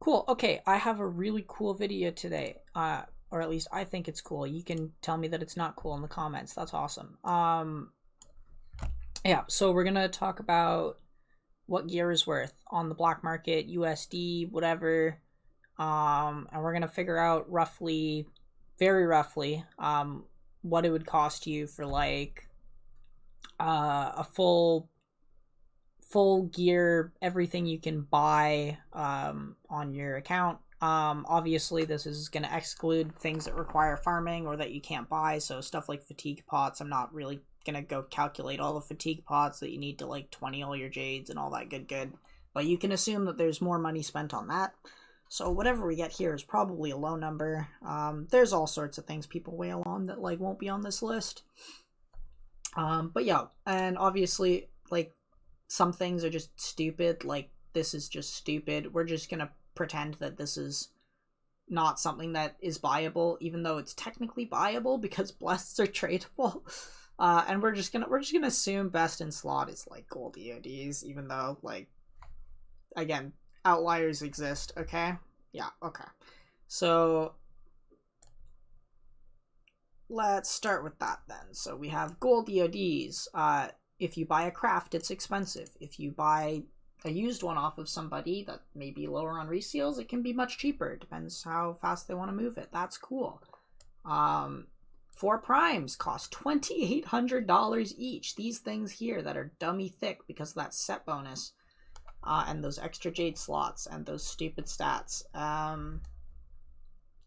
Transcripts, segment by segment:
Cool. Okay, I have a really cool video today. Or at least I think it's cool. You can tell me that it's not cool in the comments. That's awesome. Yeah, so we're gonna talk about what gear is worth on the black market, USD, whatever. And we're gonna figure out roughly, very roughly, what it would cost you for like a full gear, everything you can buy on your account. Obviously, this is going to exclude things that require farming or that you can't buy. So stuff like fatigue pots, I'm not really going to go calculate all the fatigue pots that you need to like 20 all your jades and all that good. But you can assume that there's more money spent on that. So whatever we get here is probably a low number. There's all sorts of things people wail on that like won't be on this list. But yeah, and obviously like some things are just stupid, like this is just stupid. We're just gonna pretend that this is not something that is buyable, even though it's technically buyable because blesseds are tradable. And we're just gonna assume best in slot is like gold EODs, even though like again outliers exist. Okay, yeah, okay. So let's start with that then. So we have gold EODs. If you buy a craft, it's expensive. If you buy a used one off of somebody that may be lower on resales, it can be much cheaper. It depends how fast they want to move it. That's cool. 4 primes cost $2,800 each. These things here that are dummy thick because of that set bonus. And those extra jade slots and those stupid stats.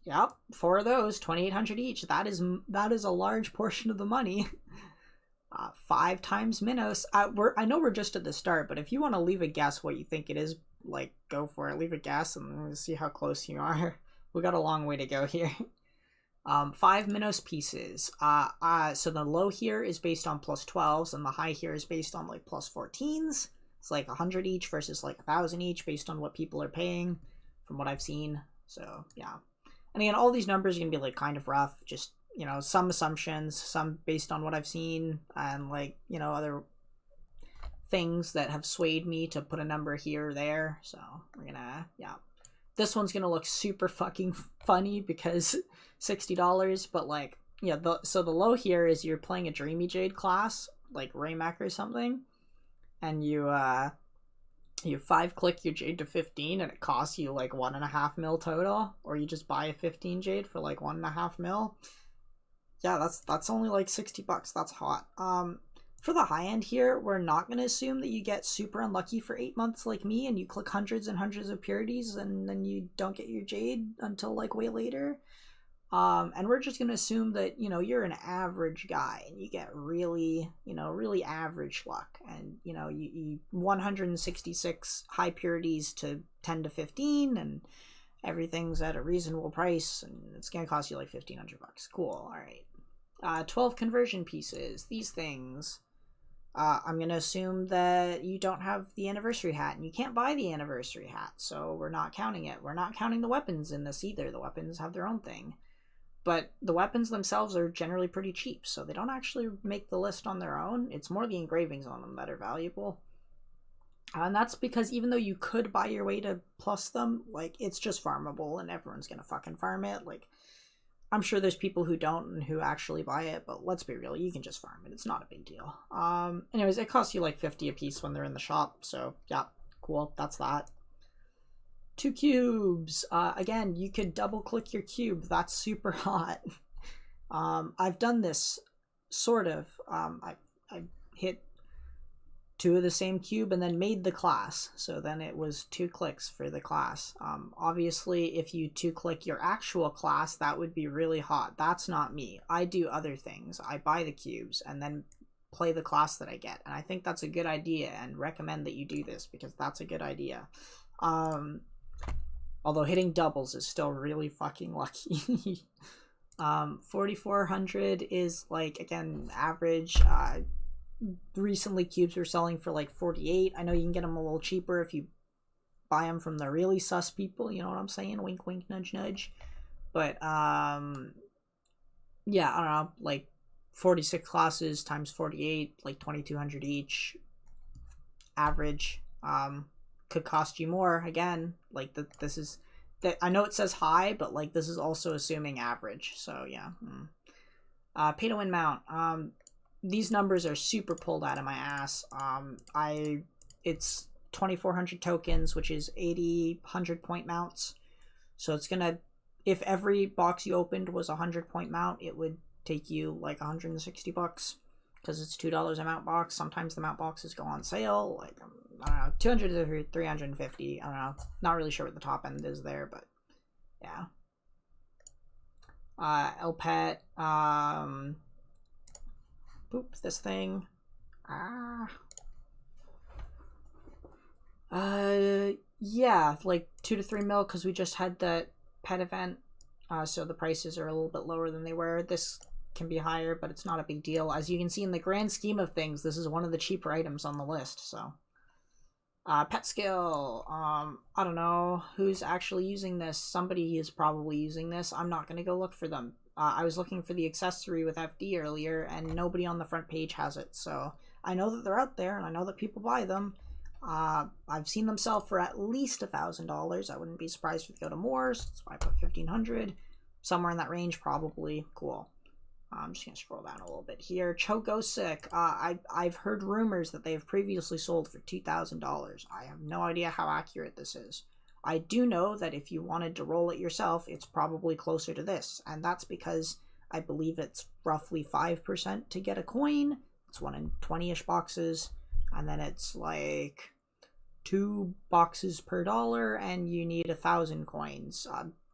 Yep, 4 of those, 2,800 each. That is a large portion of the money. 5 times Minos. I know we're just at the start, but if you want to leave a guess what you think it is, like go for it. Leave a guess and see how close you are. We got a long way to go here. 5 Minos pieces. So the low here is based on plus 12s, and the high here is based on like plus 14s. It's like 100 each versus like 1,000 each based on what people are paying, from what I've seen. So yeah, and again, all these numbers are gonna be like kind of rough. Just some assumptions, some based on what I've seen, and like other things that have swayed me to put a number here or there. So we're gonna this one's gonna look super fucking funny because $60, but like so the low here is you're playing a Dreamy Jade class like Raymac or something, and you 5-click your jade to 15 and it costs you like 1.5 mil total, or you just buy a 15 jade for like 1.5 mil. Yeah, that's only like $60. That's hot. For the high end here, we're not going to assume that you get super unlucky for 8 months like me and you click hundreds and hundreds of purities and then you don't get your jade until like way later. And we're just going to assume that, you're an average guy and you get really, really average luck. And, you 166 high purities to 10 to 15 and everything's at a reasonable price and it's going to cost you like $1,500. Cool. All right. 12 conversion pieces. These things, I'm going to assume that you don't have the anniversary hat and you can't buy the anniversary hat. So we're not counting it. We're not counting the weapons in this either. The weapons have their own thing. But the weapons themselves are generally pretty cheap, so they don't actually make the list on their own. It's more the engravings on them that are valuable. And that's because even though you could buy your way to plus them, like, it's just farmable and everyone's gonna fucking farm it. Like, I'm sure there's people who don't and who actually buy it, but let's be real, you can just farm it. It's not a big deal. Anyways, it costs you like 50 a piece when they're in the shop, so yeah, cool, that's that. 2 cubes. Again, you could double click your cube. That's super hot. I've done this sort of. I hit 2 of the same cube and then made the class. So then it was 2 clicks for the class. Obviously, if you 2-click your actual class, that would be really hot. That's not me. I do other things. I buy the cubes and then play the class that I get. And I think that's a good idea and recommend that you do this because that's a good idea. Although hitting doubles is still really fucking lucky. 4,400 is like, again, average. Recently cubes were selling for like 48. I know you can get them a little cheaper if you buy them from the really sus people, you know what I'm saying? Wink wink nudge nudge. But yeah, I don't know, like 46 classes times 48, like 2,200 each. Average. Could cost you more. Again, like this is I know it says high, but like this is also assuming average. So yeah. Pay to win mount. These numbers are super pulled out of my ass. It's 2,400 tokens, which is 80 100-point mounts. So it's gonna, if every box you opened was a 100-point mount, it would take you like $160 because it's $2 a mount box. Sometimes the mount boxes go on sale, like I don't know, 200 to 350. I don't know, not really sure what the top end is there, but yeah. LPET, boop, this thing. Yeah, like 2 to 3 mil because we just had that pet event, so the prices are a little bit lower than they were. This can be higher, but it's not a big deal. As you can see, in the grand scheme of things, this is one of the cheaper items on the list. So pet skill, I don't know who's actually using this. Somebody is probably using this. I'm not gonna go look for them. I was looking for the accessory with FD earlier, and nobody on the front page has it. So I know that they're out there, and I know that people buy them. I've seen them sell for at least $1,000. I wouldn't be surprised if they go to more. So that's why I put 1,500, somewhere in that range, probably. Cool. I'm just gonna scroll down a little bit here. Chogosic. I've heard rumors that they have previously sold for $2,000. I have no idea how accurate this is. I do know that if you wanted to roll it yourself, it's probably closer to this, and that's because I believe it's roughly 5% to get a coin. It's 1 in 20-ish boxes, and then it's like 2 boxes per dollar, and you need 1,000 coins.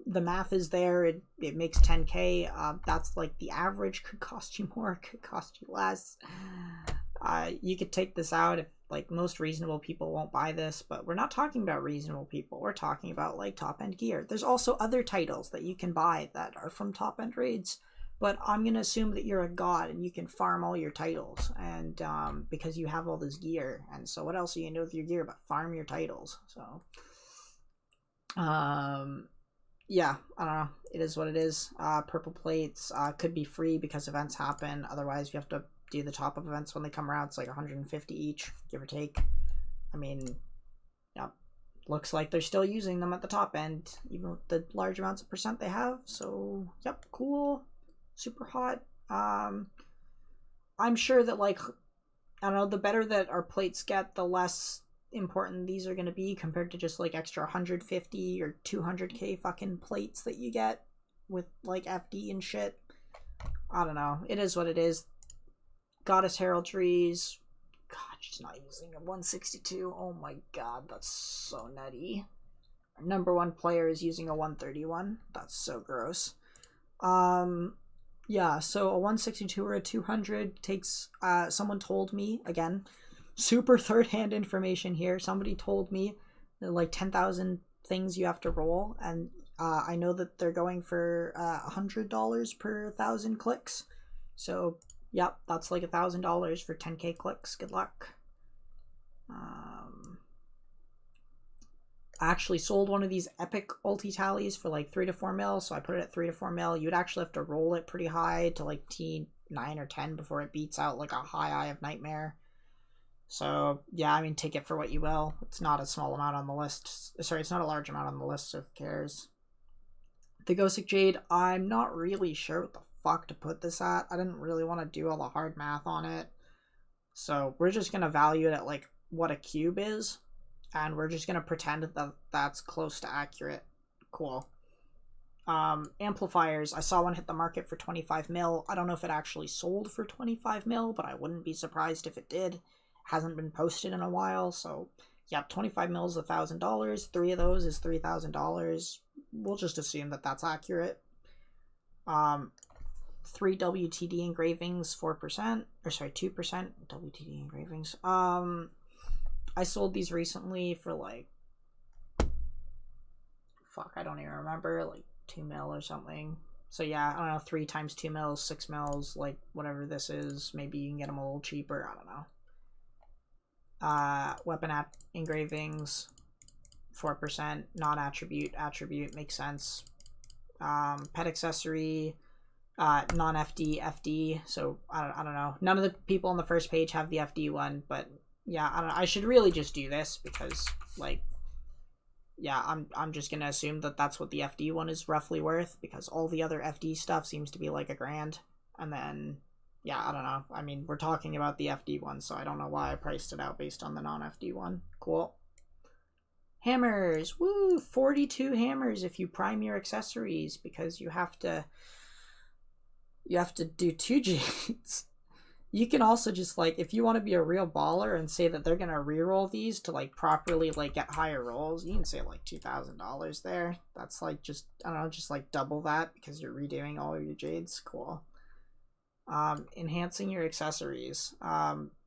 The math is there. It makes 10k. That's like the average. Could cost you more, could cost you less. You could take this out if like most reasonable people won't buy this, but we're not talking about reasonable people. We're talking about like top end gear. There's also other titles that you can buy that are from top end raids, but I'm gonna assume that you're a god and you can farm all your titles, and because you have all this gear. And so what else are you gonna do with your gear but farm your titles? So yeah, I don't know. It is what it is. Purple plates could be free because events happen. Otherwise, you have to do the top of events when they come around. It's like 150 each, give or take. I mean, yeah, looks like they're still using them at the top end, even with the large amounts of percent they have. So, yep, cool. Super hot. I'm sure that, like, I don't know, the better that our plates get, the less important these are going to be compared to just like extra 150 or 200k fucking plates that you get with like FD and shit. I don't know, it is what it is. Goddess heraldries, god, she's not using a 162. Oh my god, that's so nutty. Our number 1 player is using a 131. That's so gross. Yeah, so a 162 or a 200 takes someone told me, again, super third-hand information here. Somebody told me like 10,000 things you have to roll, and I know that they're going for $100 per 1,000 clicks. So, yep, that's like $1,000 for 10k clicks. Good luck. I actually sold one of these epic ulti tallies for like 3 to 4 mil, so I put it at 3 to 4 mil. You'd actually have to roll it pretty high to like T9 or 10 before it beats out like a high Eye of Nightmare. So, yeah, I mean, take it for what you will. It's not a small amount on the list. Sorry, it's not a large amount on the list, so who cares? The Ghostic Jade, I'm not really sure what the fuck to put this at. I didn't really want to do all the hard math on it. So, we're just going to value it at, like, what a cube is. And we're just going to pretend that that's close to accurate. Cool. Amplifiers, I saw one hit the market for 25 mil. I don't know if it actually sold for 25 mil, but I wouldn't be surprised if it did. Hasn't been posted in a while, so yeah, 25 mil is $1,000. 3 of those is $3,000. We'll just assume that that's accurate. 3 WTD engravings, 4%, or sorry, 2% WTD engravings. I sold these recently for like, fuck, I don't even remember, like 2 mil or something. So yeah, I don't know, 3 times 2 mils, 6 mils, like whatever this is. Maybe you can get them a little cheaper, I don't know. Weapon engravings, 4%, non-attribute, attribute, makes sense. Pet accessory, non-FD, FD, so I don't know. None of the people on the first page have the FD one, but yeah, I don't know. I should really just do this because, like, yeah, I'm just gonna assume that that's what the FD one is roughly worth, because all the other FD stuff seems to be like $1,000. And then, yeah, I don't know. I mean, we're talking about the FD one, so I don't know why I priced it out based on the non-FD one. Cool. Hammers! Woo! 42 hammers if you prime your accessories, because you have to do 2 Jades. You can also just, like, if you want to be a real baller and say that they're gonna reroll these to, like, properly, like, get higher rolls, you can say, like, $2,000 there. That's, like, just, I don't know, just, like, double that because you're redoing all of your Jades. Cool. Enhancing your accessories.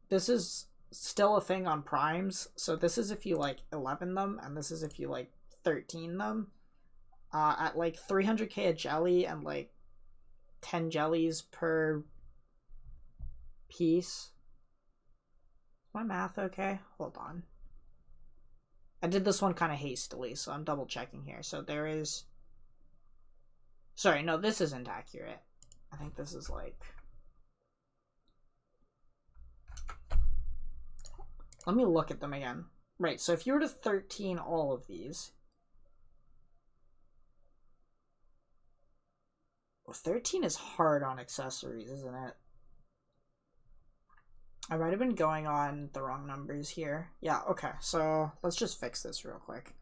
This is still a thing on primes, so this is if you, like, 11 them, and this is if you, like, 13 them. At, like, 300k a jelly and, like, 10 jellies per piece. Is my math okay? Hold on. I did this one kind of hastily, so I'm double checking here. So there is... Sorry, no, this isn't accurate. I think this is like... Let me look at them again. Right, so if you were to 13 all of these... Well, 13 is hard on accessories, isn't it? I might have been going on the wrong numbers here. Yeah, okay, so let's just fix this real quick.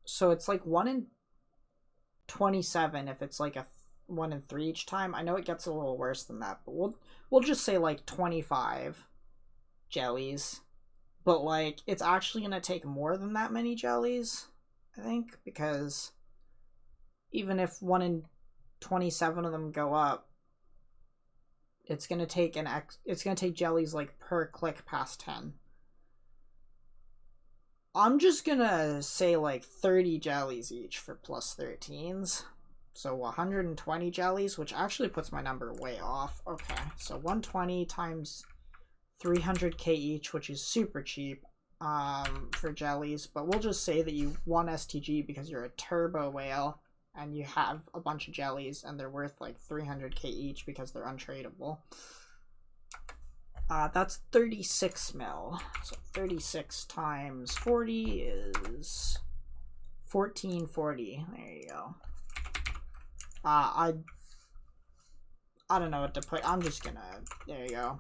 So it's like 1 in 27 if it's like a 1 in 3 each time. I know it gets a little worse than that, but we'll just say like 25 jellies. But like it's actually gonna take more than that many jellies, I think, because even if 1 in 27 of them go up, it's gonna take jellies like per click past 10. I'm just gonna say like 30 jellies each for plus 13s. So 120 jellies, which actually puts my number way off. Okay, so 120 times 300k each, which is super cheap for jellies. But we'll just say that you won STG because you're a turbo whale and you have a bunch of jellies and they're worth like 300k each because they're untradeable. That's 36 mil. So 36 times 40 is 1440. There you go. I don't know what to put. I'm just gonna... There you go.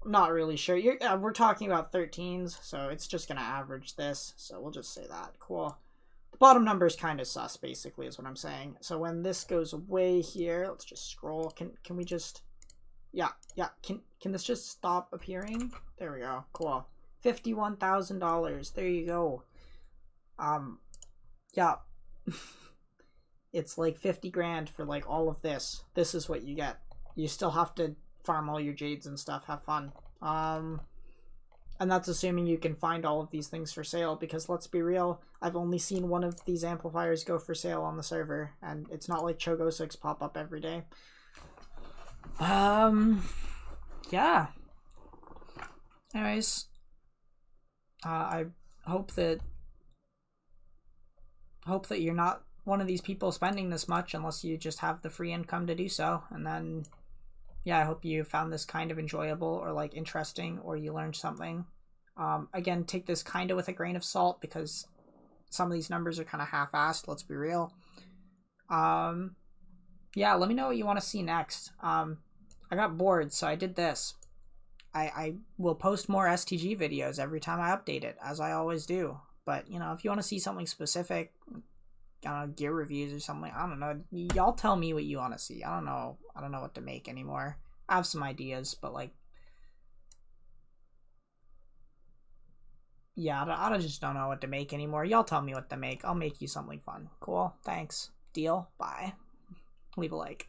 I'm not really sure. We're talking about 13s, so it's just gonna average this. So we'll just say that. Cool. The bottom number is kind of sus, basically, is what I'm saying. So when this goes away here, let's just scroll. Can we just... Yeah. Can this just stop appearing? There we go. Cool. $51,000. There you go. Yeah. It's like 50 grand for like all of this. This is what you get. You still have to farm all your jades and stuff. Have fun. And that's assuming you can find all of these things for sale, because let's be real, I've only seen one of these amplifiers go for sale on the server, and it's not like Chogo 6 pop up every day. Yeah. Anyways, I hope that you're not one of these people spending this much unless you just have the free income to do so. And then, yeah, I hope you found this kind of enjoyable or like interesting, or you learned something. Again, take this kind of with a grain of salt because some of these numbers are kind of half-assed, let's be real. Yeah, let me know what you want to see next. I got bored, so I did this. I will post more STG videos every time I update it, as I always do. But, you know, if you want to see something specific, gear reviews or something, I don't know. Y'all tell me what you want to see. I don't know what to make anymore. I have some ideas, but, like, yeah, I just don't know what to make anymore. Y'all tell me what to make. I'll make you something fun. Cool. Thanks. Deal. Bye. Leave a like.